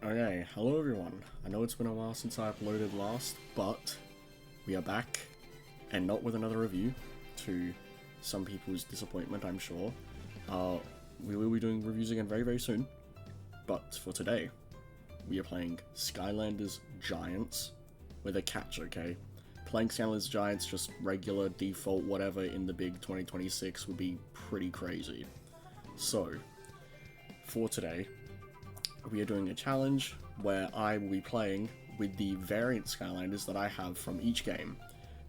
Okay, hello everyone. I know it's been a while since I uploaded last, but we are back, and not with another review, to some people's disappointment, I'm sure. We will be doing reviews again very, very soon, but for today, we are playing Skylanders Giants, with a catch, okay? Playing Skylanders Giants, just regular, default, whatever, in the big 2026 would be pretty crazy. So, for today, we are doing a challenge where I will be playing with the variant Skylanders that I have from each game.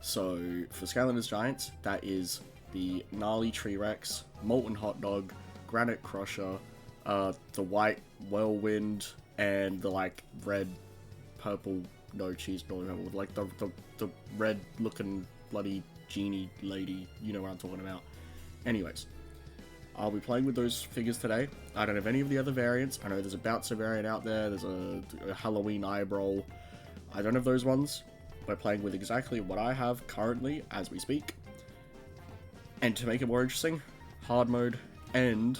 So for Skylanders Giants, that is the Gnarly Tree Rex, Molten Hot Dog, Granite Crusher, the white Whirlwind, and the like red, purple, no cheese, no purple, like the red looking bloody genie lady, you know what I'm talking about. Anyways, I'll be playing with those figures today. I don't have any of the other variants. I know there's a Bouncer variant out there, there's a Halloween eyebrow. I don't have those ones. We're playing with exactly what I have currently as we speak. And to make it more interesting, hard mode and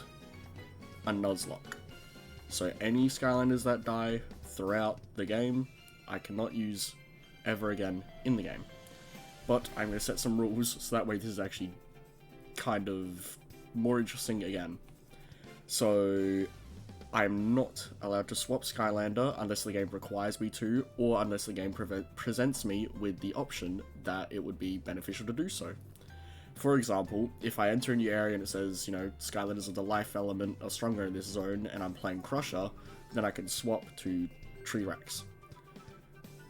a Nuzlock. So any Skylanders that die throughout the game, I cannot use ever again in the game. But I'm going to set some rules so that way this is actually kind of more interesting again. So I'm not allowed to swap Skylander unless the game requires me to, or unless the game presents me with the option that it would be beneficial to do so. For example, if I enter a new area and it says, you know, Skylanders of the life element are stronger in this zone and I'm playing Crusher, then I can swap to Tree Rex.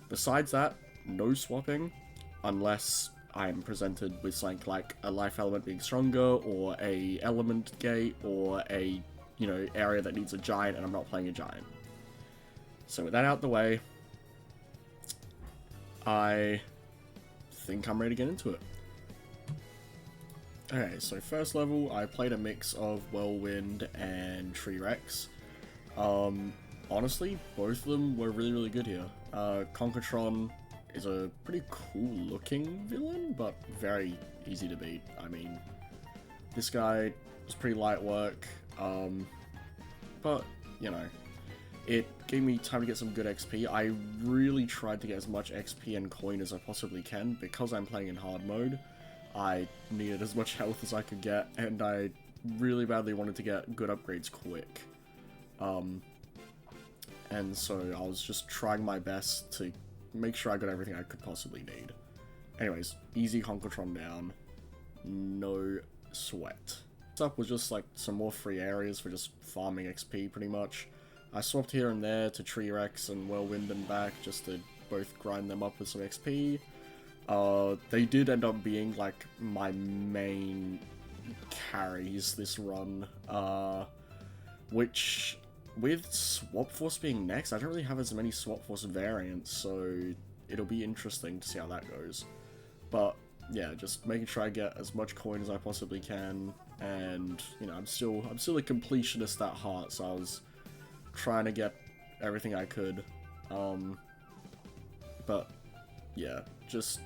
Besides that, no swapping unless I'm presented with something like a life element being stronger, or a element gate, or a, you know, area that needs a giant and I'm not playing a giant. So with that out the way, I think I'm ready to get into it. Okay, so first level, I played a mix of Whirlwind and Tree Rex. Honestly, both of them were really, really good here. Concatron is a pretty cool looking villain, but very easy to beat. I mean, this guy was pretty light work, but, you know, it gave me time to get some good XP. I really tried to get as much XP and coin as I possibly can. Because I'm playing in hard mode, I needed as much health as I could get, and I really badly wanted to get good upgrades quick. And so I was just trying my best to make sure I got everything I could possibly need. Anyways, easy Concatron down. No sweat. Next up was just like some more free areas for just farming XP pretty much. I swapped here and there to Tree Rex and Whirlwind and back just to both grind them up with some XP. They did end up being like my main carries this run, which with Swap Force being next, I don't really have as many Swap Force variants, so it'll be interesting to see how that goes. But yeah, just making sure I get as much coin as I possibly can, and you know, I'm still a completionist at heart, so I was trying to get everything I could. But yeah, just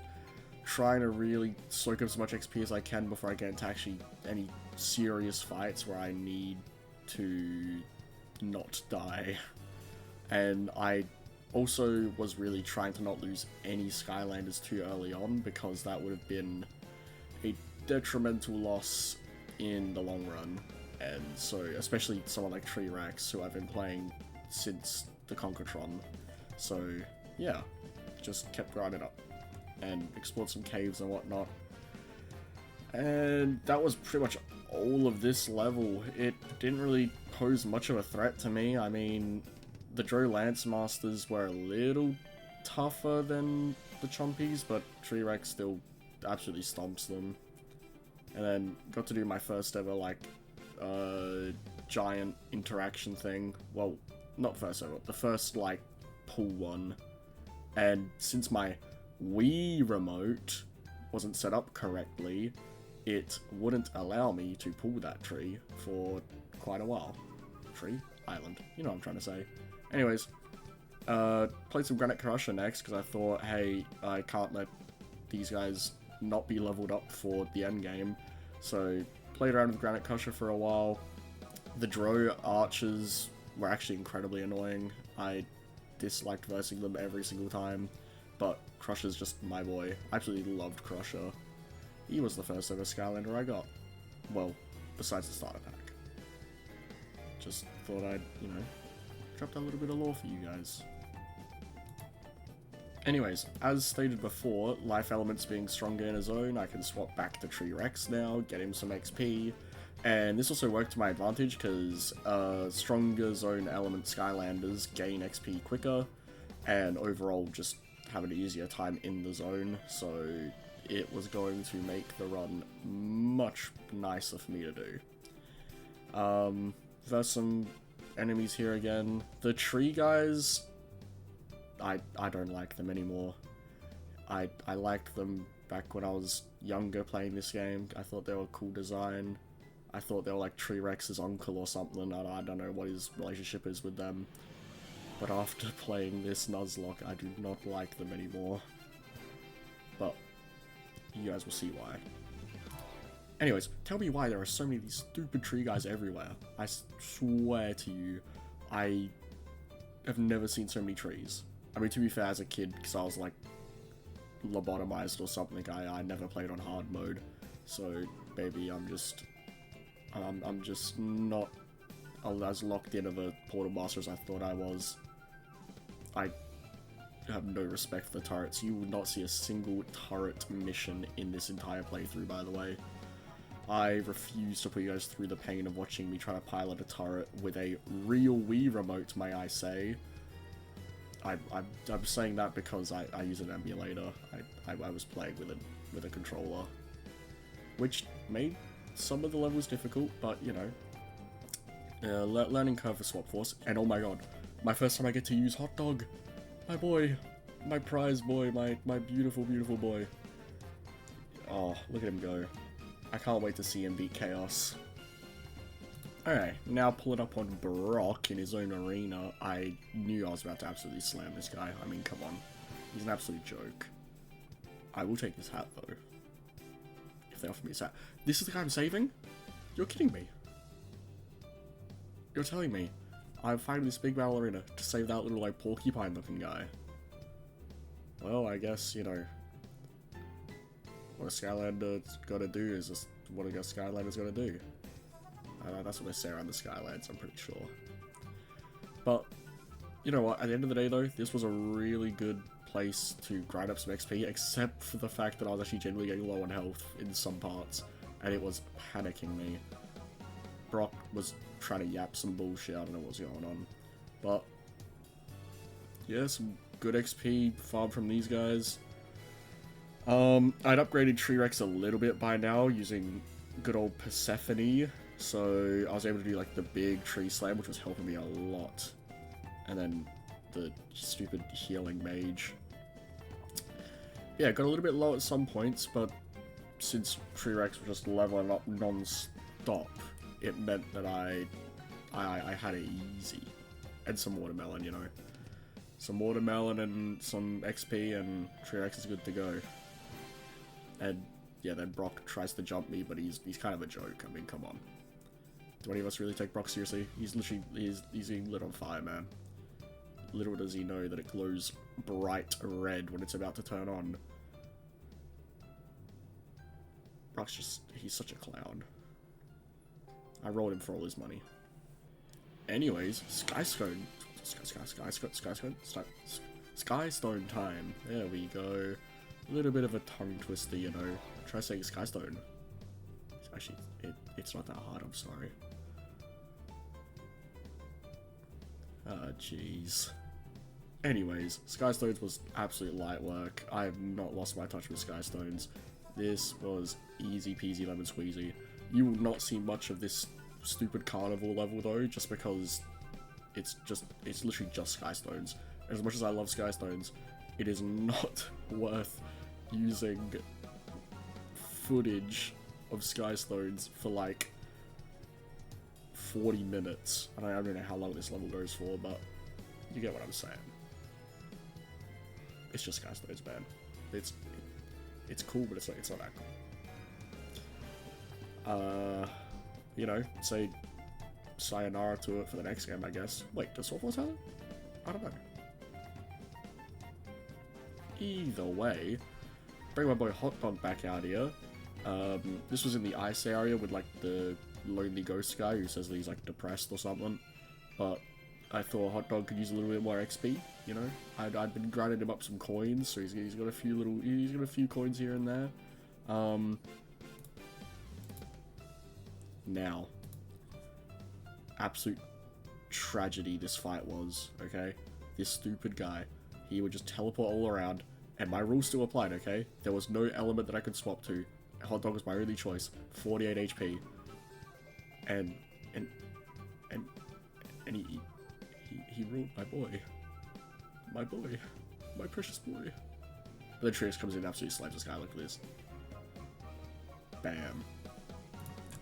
trying to really soak up as much XP as I can before I get into actually any serious fights where I need to not die. And I also was really trying to not lose any Skylanders too early on, because that would have been a detrimental loss in the long run. And so, especially someone like Tree Rex, who I've been playing since the Concatron. So yeah, just kept grinding up and explored some caves and whatnot. And that was pretty much all of this level. It didn't really pose much of a threat to me. I mean, the Drow Lance Masters were a little tougher than the Chompies, but Tree Rex still absolutely stomps them. And then got to do my first ever, like, giant interaction thing. Well, not first ever, the first, like, pull one. And since my Wii remote wasn't set up correctly, it wouldn't allow me to pull that tree for quite a while. Tree? Island. You know what I'm trying to say. Anyways, played some Granite Crusher next, because I thought, hey, I can't let these guys not be leveled up for the end game. So, played around with Granite Crusher for a while. The Drow archers were actually incredibly annoying. I disliked versing them every single time, but Crusher's just my boy. I absolutely loved Crusher. He was the first ever Skylander I got. Well, besides the starter pack. Just thought I'd, you know, drop that little bit of lore for you guys. Anyways, as stated before, life elements being stronger in a zone, I can swap back to Tree Rex now, get him some XP, and this also worked to my advantage because stronger zone element Skylanders gain XP quicker, and overall just have an easier time in the zone, so it was going to make the run much nicer for me to do. There's some enemies here again. The tree guys, I don't like them anymore. I liked them back when I was younger playing this game. I thought they were a cool design. I thought they were like Tree Rex's uncle or something. I don't know what his relationship is with them. But after playing this Nuzlock, I do not like them anymore. But you guys will see why. Anyways, tell me why there are so many of these stupid tree guys everywhere. I swear to you, I have never seen so many trees. I mean, to be fair, as a kid, because I was like lobotomized or something, I never played on hard mode. So maybe I'm just not as locked in of a Portal Master as I thought I was. I have no respect for the turrets. You would not see a single turret mission in this entire playthrough, by the way. I refuse to put you guys through the pain of watching me try to pilot a turret with a real Wii remote, may I say. I'm saying that because I use an emulator. I was playing with a controller, which made some of the levels difficult, but you know, learning curve for Swap Force. And oh my god, my first time I get to use Hot Dog, my boy, my prize boy, my beautiful, beautiful boy. Oh, look at him go! I can't wait to see him beat Chaos. Alright, now pull it up on Brock in his own arena. I knew I was about to absolutely slam this guy. I mean, come on. He's an absolute joke. I will take his hat, though. If they offer me his hat. This is the guy I'm saving? You're kidding me. You're telling me I'm fighting this big battle arena to save that little, like, porcupine-looking guy. Well, I guess, you know, what a Skylander's gotta do is just what a Skylander's gotta do. That's what they say around the Skylands, I'm pretty sure. But, you know what, at the end of the day though, this was a really good place to grind up some XP, except for the fact that I was actually genuinely getting low on health in some parts, and it was panicking me. Brock was trying to yap some bullshit, I don't know what's going on. But, yeah, some good XP farm from these guys. I'd upgraded Tree Rex a little bit by now using good old Persephone. So I was able to do like the big tree slam, which was helping me a lot. And then the stupid healing mage. Yeah, got a little bit low at some points, but since Tree Rex was just leveling up non-stop, it meant that I had it easy. And some watermelon, you know. Some watermelon and some XP and Tree Rex is good to go. And yeah, then Brock tries to jump me, but he's kind of a joke. I mean, come on. Do any of us really take Brock seriously? He's literally, he's being lit on fire, man. Little does he know that it glows bright red when it's about to turn on. Brock's just, he's such a clown. I rolled him for all his money. Anyways, Skystone time. There we go. A little bit of a tongue twister, you know. Try saying Skystone. Actually, it's not that hard, I'm sorry. Ah, jeez. Anyways, Skystones was absolute light work. I have not lost my touch with Skystones. This was easy peasy lemon squeezy. You will not see much of this stupid carnival level though, just because it's literally just Skystones. As much as I love Skystones, it is not worth using footage of Skystones for like 40 minutes. And I don't know how long this level goes for, but you get what I'm saying. It's just Skystones, man. It's cool, but it's not that cool. You know, say sayonara to it for the next game, I guess. Wait, does Sword Force have it? I don't know. Either way, bring my boy Hot Dog back out here. This was in the ice area with like the lonely ghost guy who says that he's like depressed or something. But I thought Hot Dog could use a little bit more XP. You know, I'd been grinding him up some coins, so he's got a few coins here and there. Now, absolute tragedy this fight was. Okay, this stupid guy, he would just teleport all around. And my rules still applied, okay? There was no element that I could swap to. Hot Dog was my only choice. 48 HP. And he ruled my boy. My boy. My precious boy. But then Tree Rex comes in and absolutely slaps this guy. Look at this. Bam.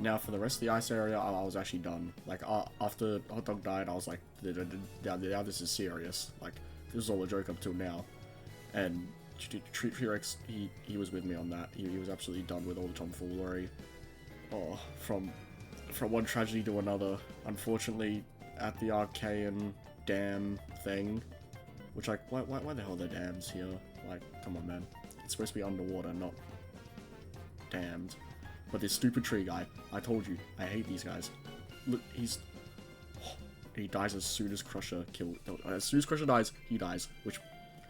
Now for the rest of the ice area, I was actually done. Like, after Hot Dog died, I was like, now this is serious. Like, this is all a joke up till now. And Tree Rex, he was with me on that. He was absolutely done with all the tomfoolery. Oh, from one tragedy to another. Unfortunately, at the Archaean dam thing, which, like, why the hell are there dams here? Like, come on, man. It's supposed to be underwater, not dammed. But this stupid tree guy, I told you, I hate these guys. Look, he dies as soon as Crusher as soon as Crusher dies, he dies, which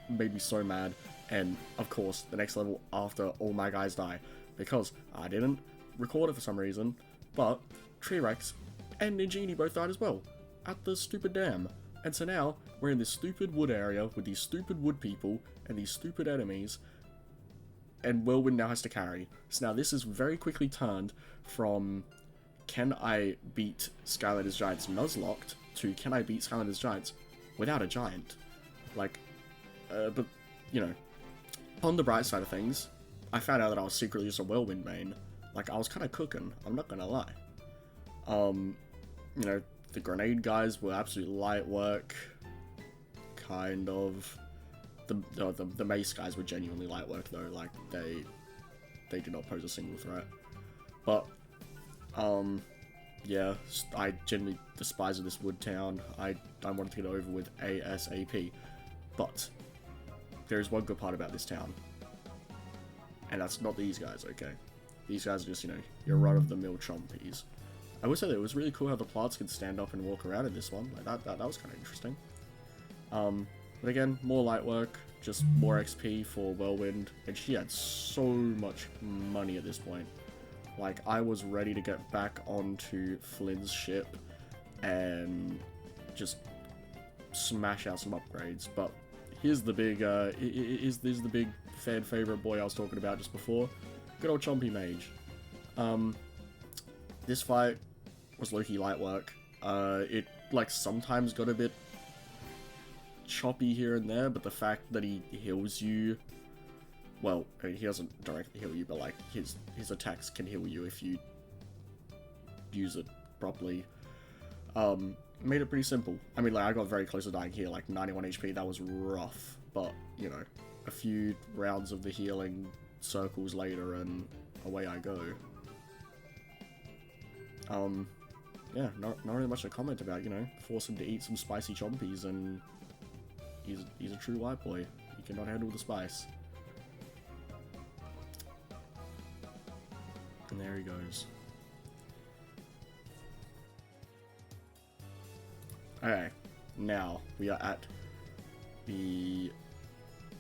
made me so mad. And of course, the next level after all my guys die, because I didn't record it for some reason, but Tree Rex and Ninjini both died as well at the stupid dam. And so now we're in this stupid wood area with these stupid wood people and these stupid enemies, and Whirlwind now has to carry. So now this is very quickly turned from can I beat Skylanders Giants Nuzlocked to can I beat Skylanders Giants without a giant. Like, but, you know, on the bright side of things, I found out that I was secretly just a Whirlwind main. Like, I was kind of cooking, I'm not gonna lie. You know, the grenade guys were absolute light work, kind of. The mace guys were genuinely light work though, like, they did not pose a single threat. But, yeah, I genuinely despise this wood town. I wanted to get it over with ASAP. But there is one good part about this town, and that's not these guys, okay? These guys are just, you know, your run-of-the-mill chompies. I would say that it was really cool how the plants could stand up and walk around in this one. Like, that was kind of interesting. But again, more light work, just more XP for Whirlwind, and she had so much money at this point. Like, I was ready to get back onto Flynn's ship and just smash out some upgrades, but here's the big, is the big fan favorite boy I was talking about just before. Good old Chompy Mage. This fight was low-key light work. It, like, sometimes got a bit choppy here and there, but the fact that he heals you, well, I mean, he doesn't directly heal you, but, like, his attacks can heal you if you use it properly. Made it pretty simple. I mean, like, I got very close to dying here, like 91 HP, that was rough, but, you know, a few rounds of the healing circles later and away I go. Yeah, not really much to comment about, you know, force him to eat some spicy chompies, and he's a true white boy. He cannot handle the spice. And there he goes. Okay, now we are at the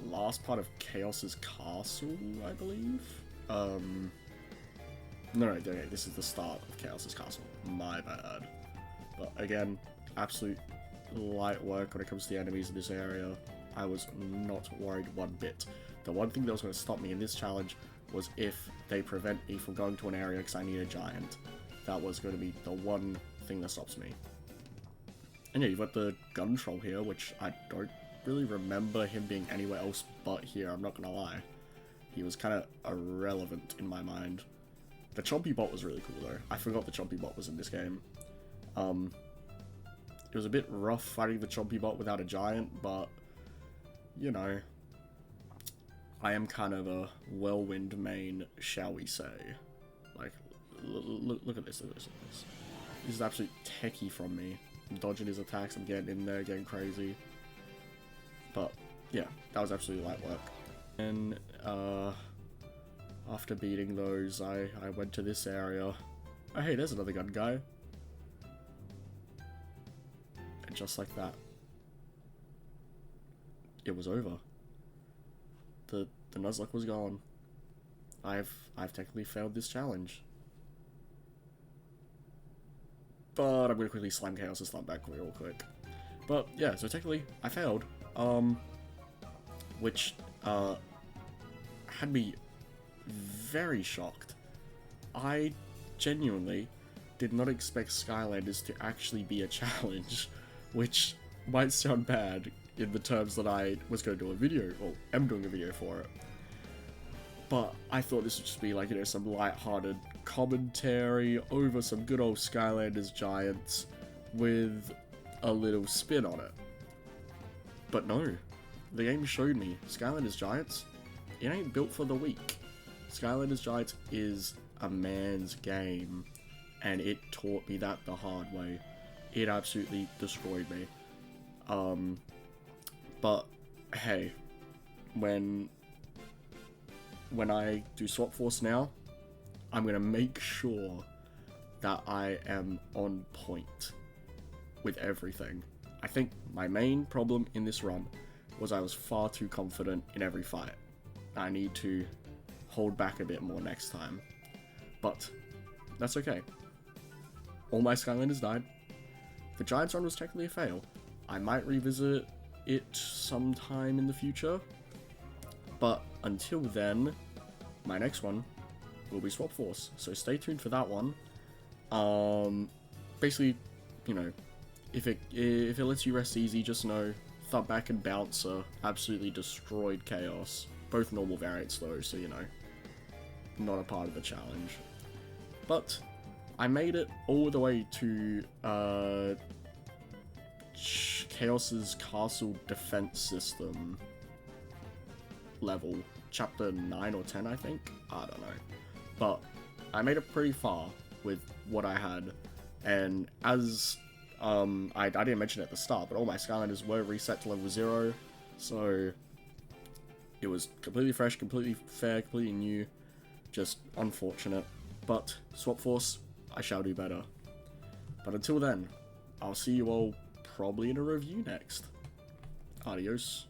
last part of Chaos's castle, I believe. No, okay, this is the start of Chaos's castle. My bad. But again, absolute light work when it comes to the enemies in this area. I was not worried one bit. The one thing that was going to stop me in this challenge was if they prevent me from going to an area because I need a giant. That was going to be the one thing that stops me. And yeah, you've got the gun troll here, which I don't really remember him being anywhere else but here, I'm not gonna lie. He was kind of irrelevant in my mind. The Chompy bot was really cool though. I forgot the Chompy bot was in this game. It was a bit rough fighting the Chompy bot without a giant, but, you know, I am kind of a Whirlwind main, shall we say. Like, look at this, look at this, look at this. This is absolute techie from me. I'm dodging his attacks, I'm getting in there, getting crazy. But yeah, that was absolutely light work. And after beating those, I went to this area. Oh hey, there's another gun guy. And just like that, it was over. The Nuzlock was gone. I've technically failed this challenge. But I'm gonna quickly slam Chaos' thumb back real quick. But yeah, so technically I failed. Which had me very shocked. I genuinely did not expect Skylanders to actually be a challenge, which might sound bad in the terms that I was going to do a video, or am doing a video for it. But I thought this would just be like, you know, some light-hearted commentary over some good old Skylanders Giants with a little spin on it. But no, the game showed me Skylanders Giants, it ain't built for the weak. Skylanders Giants is a man's game, and it taught me that the hard way. It absolutely destroyed me. But hey, when I do Swap Force now, I'm gonna make sure that I am on point with everything. I think my main problem in this run was I was far too confident in every fight. I need to hold back a bit more next time. But that's okay. All my Skylanders died. The Giants run was technically a fail. I might revisit it sometime in the future. But until then, my next one will be Swap Force. So stay tuned for that one. Basically, you know, if it lets you rest easy, just know Thudback and Bouncer absolutely destroyed Chaos. Both normal variants though, so you know, not a part of the challenge. But I made it all the way to Chaos's Castle Defense System level, chapter 9 or 10 I think, I don't know. But I made it pretty far with what I had, and as I didn't mention it at the start, but all my Skylanders were reset to level 0, so it was completely fresh, completely fair, completely new, just unfortunate. But Swap Force, I shall do better. But until then, I'll see you all probably in a review next. Adios.